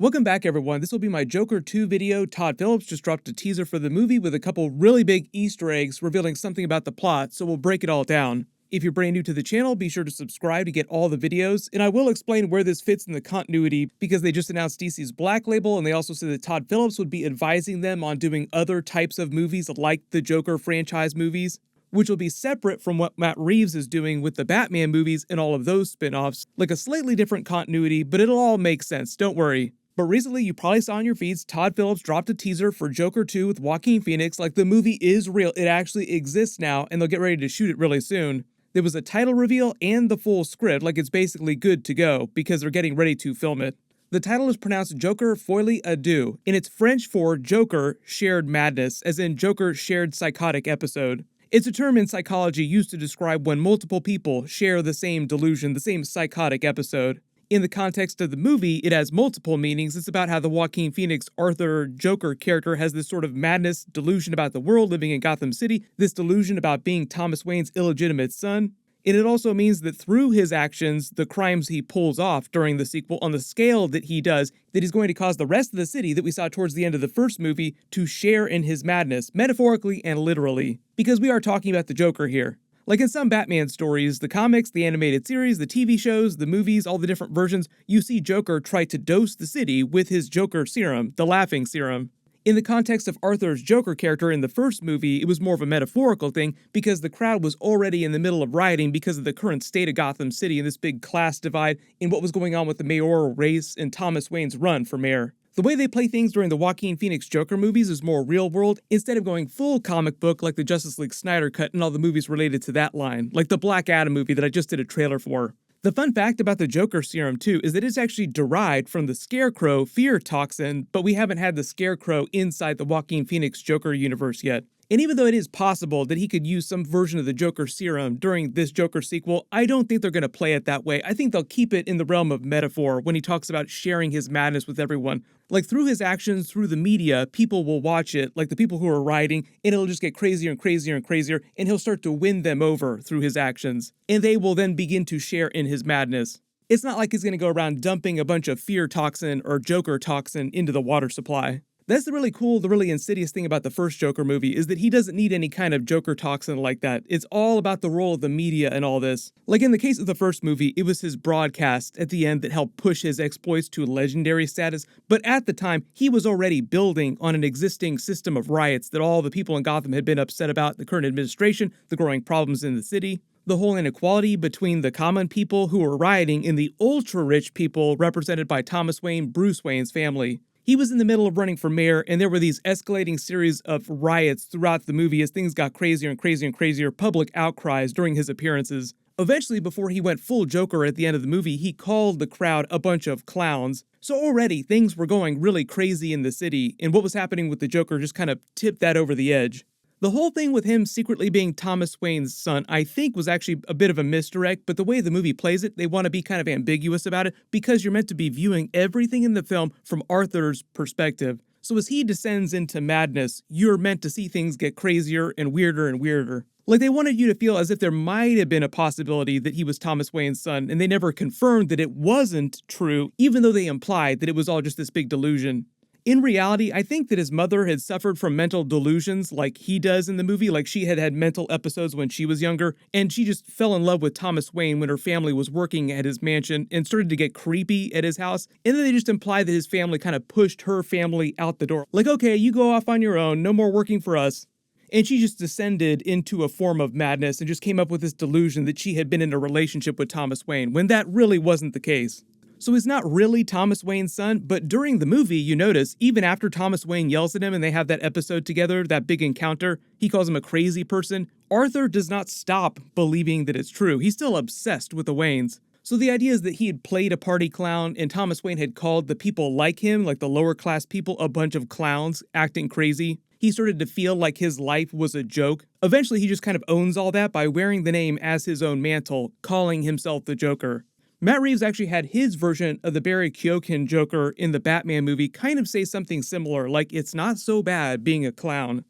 Welcome back everyone, this will be my Joker 2 video. Todd Phillips just dropped a teaser for the movie with a couple really big Easter eggs revealing something about the plot, so we'll break it all down. If you're brand new to the channel, be sure to subscribe to get all the videos, and I will explain where this fits in the continuity because they just announced DC's Black Label and they also said that Todd Phillips would be advising them on doing other types of movies like the Joker franchise movies, which will be separate from what Matt Reeves is doing with the Batman movies and all of those spin-offs, like a slightly different continuity, but it'll all make sense, don't worry. But recently, you probably saw on your feeds, Todd Phillips dropped a teaser for Joker 2 with Joaquin Phoenix. Like, the movie is real, it actually exists now, and they'll get ready to shoot it really soon. There was a title reveal and the full script, like it's basically good to go, because they're getting ready to film it. The title is pronounced Joker Folie à Deux, and it's French for Joker Shared Madness, as in Joker Shared Psychotic Episode. It's a term in psychology used to describe when multiple people share the same delusion, the same psychotic episode. In the context of the movie, it has multiple meanings. It's about how the Joaquin Phoenix Arthur Joker character has this sort of madness, delusion about the world living in Gotham City, this delusion about being Thomas Wayne's illegitimate son. And it also means that through his actions, the crimes he pulls off during the sequel on the scale that he does, that he's going to cause the rest of the city that we saw towards the end of the first movie to share in his madness, metaphorically and literally. Because we are talking about the Joker here. Like in some Batman stories, the comics, the animated series, the TV shows, the movies, all the different versions, you see Joker try to dose the city with his Joker serum, the laughing serum. In the context of Arthur's Joker character in the first movie, it was more of a metaphorical thing because the crowd was already in the middle of rioting because of the current state of Gotham City and this big class divide in what was going on with the mayoral race and Thomas Wayne's run for mayor. The way they play things during the Joaquin Phoenix Joker movies is more real world, instead of going full comic book like the Justice League Snyder cut and all the movies related to that line, like the Black Adam movie that I just did a trailer for. The fun fact about the Joker serum too is that it's actually derived from the Scarecrow fear toxin, but we haven't had the Scarecrow inside the Joaquin Phoenix Joker universe yet. And even though it is possible that he could use some version of the Joker serum during this Joker sequel, I don't think they're going to play it that way. I think they'll keep it in the realm of metaphor when he talks about sharing his madness with everyone. Like through his actions, through the media, people will watch it, like the people who are rioting, and it'll just get crazier and crazier and crazier, and he'll start to win them over through his actions. And they will then begin to share in his madness. It's not like he's going to go around dumping a bunch of fear toxin or Joker toxin into the water supply. That's the really cool, the really insidious thing about the first Joker movie is that he doesn't need any kind of Joker toxin like that. It's all about the role of the media and all this. Like in the case of the first movie, it was his broadcast at the end that helped push his exploits to legendary status, but at the time, he was already building on an existing system of riots that all the people in Gotham had been upset about, the current administration, the growing problems in the city, the whole inequality between the common people who were rioting and the ultra-rich people represented by Thomas Wayne, Bruce Wayne's family. He was in the middle of running for mayor, and there were these escalating series of riots throughout the movie as things got crazier and crazier and crazier, public outcries during his appearances. Eventually, before he went full Joker at the end of the movie, he called the crowd a bunch of clowns. So already, things were going really crazy in the city, and what was happening with the Joker just kind of tipped that over the edge. The whole thing with him secretly being Thomas Wayne's son, I think, was actually a bit of a misdirect, but the way the movie plays it, they want to be kind of ambiguous about it because you're meant to be viewing everything in the film from Arthur's perspective. So as he descends into madness, you're meant to see things get crazier and weirder and weirder. Like they wanted you to feel as if there might have been a possibility that he was Thomas Wayne's son, and they never confirmed that it wasn't true, even though they implied that it was all just this big delusion. In reality, I think that his mother had suffered from mental delusions like he does in the movie, like she had had mental episodes when she was younger, and she just fell in love with Thomas Wayne when her family was working at his mansion and started to get creepy at his house, and then they just implied that his family kind of pushed her family out the door. Like, okay, you go off on your own, no more working for us. And she just descended into a form of madness and just came up with this delusion that she had been in a relationship with Thomas Wayne, when that really wasn't the case. So he's not really Thomas Wayne's son, but during the movie, you notice, even after Thomas Wayne yells at him and they have that episode together, that big encounter, he calls him a crazy person, Arthur does not stop believing that it's true. He's still obsessed with the Waynes. So the idea is that he had played a party clown and Thomas Wayne had called the people like him, like the lower class people, a bunch of clowns acting crazy. He started to feel like his life was a joke. Eventually, he just kind of owns all that by wearing the name as his own mantle, calling himself the Joker. Matt Reeves actually had his version of the Barry Keoghan Joker in the Batman movie kind of say something similar, like it's not so bad being a clown.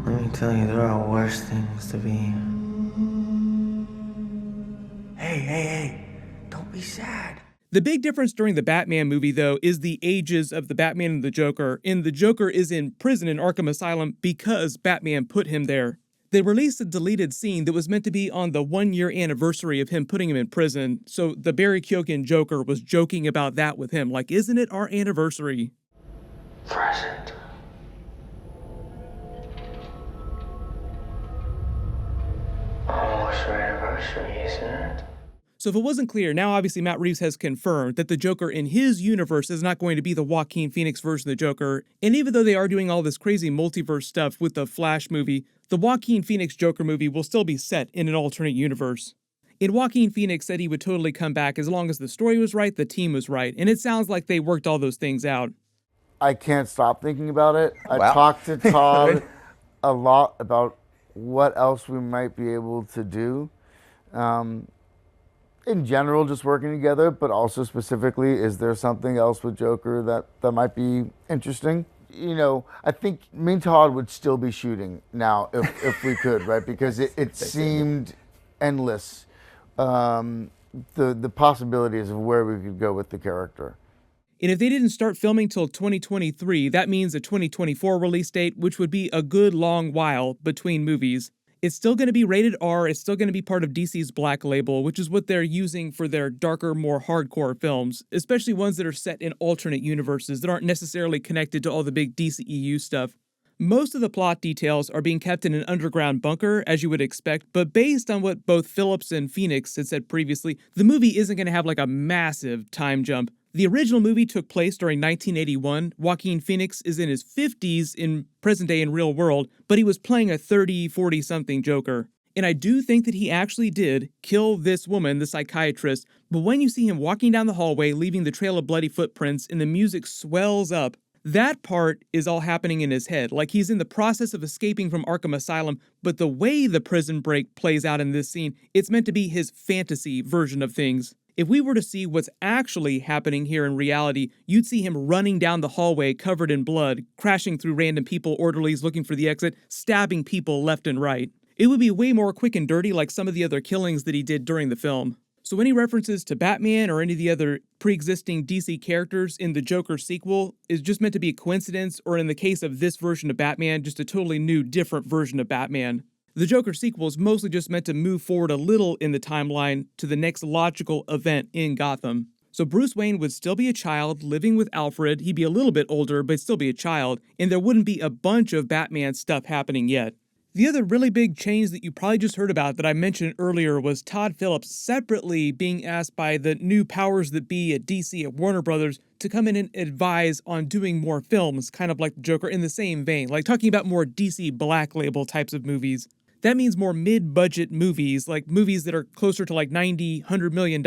Let me tell you, there are worse things to be. Hey, don't be sad. The big difference during the Batman movie, though, is the ages of the Batman and the Joker, and the Joker is in prison in Arkham Asylum because Batman put him there. They released a deleted scene that was meant to be on the 1-year anniversary of him putting him in prison, so the Barry Keoghan Joker was joking about that with him, like, isn't it our anniversary? Present. Almost our anniversary, isn't it? So if it wasn't clear, now obviously Matt Reeves has confirmed that the Joker in his universe is not going to be the Joaquin Phoenix version of the Joker, and even though they are doing all this crazy multiverse stuff with the Flash movie, the Joaquin Phoenix Joker movie will still be set in an alternate universe. And Joaquin Phoenix said he would totally come back as long as the story was right, the team was right, and it sounds like they worked all those things out. I can't stop thinking about it. I Wow. talked to Todd a lot about what else we might be able to do. In general, just working together, but also specifically, is there something else with Joker that might be interesting? You know, I think me and Todd would still be shooting now if we could, right? Because it seemed endless, the possibilities of where we could go with the character. And if they didn't start filming till 2023, that means a 2024 release date, which would be a good long while between movies. It's still going to be rated R, it's still going to be part of DC's Black Label, which is what they're using for their darker, more hardcore films, especially ones that are set in alternate universes that aren't necessarily connected to all the big DCEU stuff. Most of the plot details are being kept in an underground bunker, as you would expect, but based on what both Phillips and Phoenix had said previously, the movie isn't going to have like a massive time jump. The original movie took place during 1981. Joaquin Phoenix is in his 50s in present day in real world, but he was playing a 30, 40-something Joker. And I do think that he actually did kill this woman, the psychiatrist, but when you see him walking down the hallway, leaving the trail of bloody footprints, and the music swells up, that part is all happening in his head, like he's in the process of escaping from Arkham Asylum, but the way the prison break plays out in this scene, it's meant to be his fantasy version of things. If we were to see what's actually happening here in reality, you'd see him running down the hallway covered in blood, crashing through random people, orderlies looking for the exit, stabbing people left and right. It would be way more quick and dirty like some of the other killings that he did during the film. So any references to Batman or any of the other pre-existing DC characters in the Joker sequel is just meant to be a coincidence, or in the case of this version of Batman, just a totally new, different version of Batman. The Joker sequel is mostly just meant to move forward a little in the timeline to the next logical event in Gotham. So Bruce Wayne would still be a child living with Alfred, he'd be a little bit older, but still be a child, and there wouldn't be a bunch of Batman stuff happening yet. The other really big change that you probably just heard about that I mentioned earlier was Todd Phillips separately being asked by the new powers that be at DC at Warner Brothers to come in and advise on doing more films, kind of like the Joker in the same vein, like talking about more DC Black Label types of movies. That means more mid-budget movies, like movies that are closer to like $90, $100 million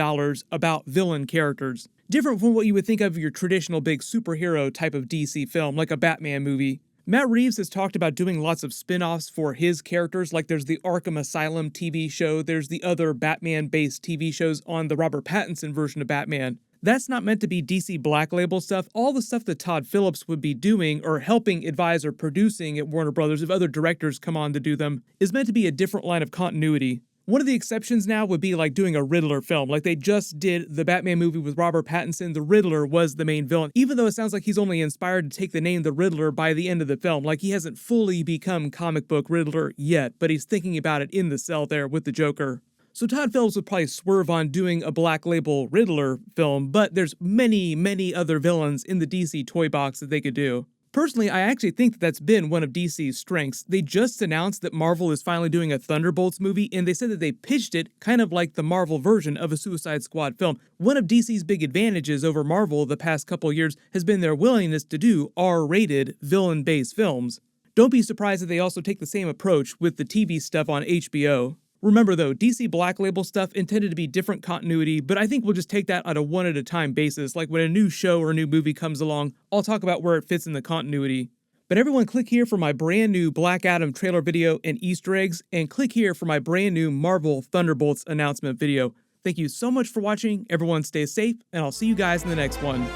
about villain characters. Different from what you would think of your traditional big superhero type of DC film, like a Batman movie. Matt Reeves has talked about doing lots of spin-offs for his characters, like there's the Arkham Asylum TV show, there's the other Batman-based TV shows on the Robert Pattinson version of Batman. That's not meant to be DC Black Label stuff. All the stuff that Todd Phillips would be doing or helping advise or producing at Warner Brothers if other directors come on to do them is meant to be a different line of continuity. One of the exceptions now would be like doing a Riddler film. Like they just did the Batman movie with Robert Pattinson. The Riddler was the main villain, even though it sounds like he's only inspired to take the name the Riddler by the end of the film. Like he hasn't fully become comic book Riddler yet, but he's thinking about it in the cell there with the Joker. So Todd Phillips would probably swerve on doing a Black Label Riddler film, but there's many, many other villains in the DC toy box that they could do. Personally, I actually think that that's been one of DC's strengths. They just announced that Marvel is finally doing a Thunderbolts movie, and they said that they pitched it kind of like the Marvel version of a Suicide Squad film. One of DC's big advantages over Marvel the past couple years has been their willingness to do R-rated, villain-based films. Don't be surprised if they also take the same approach with the TV stuff on HBO. Remember though, DC Black Label stuff intended to be different continuity, but I think we'll just take that on a one-at-a-time basis. Like when a new show or a new movie comes along, I'll talk about where it fits in the continuity. But everyone click here for my brand new Black Adam trailer video and Easter eggs, and click here for my brand new Marvel Thunderbolts announcement video. Thank you so much for watching, everyone stay safe, and I'll see you guys in the next one.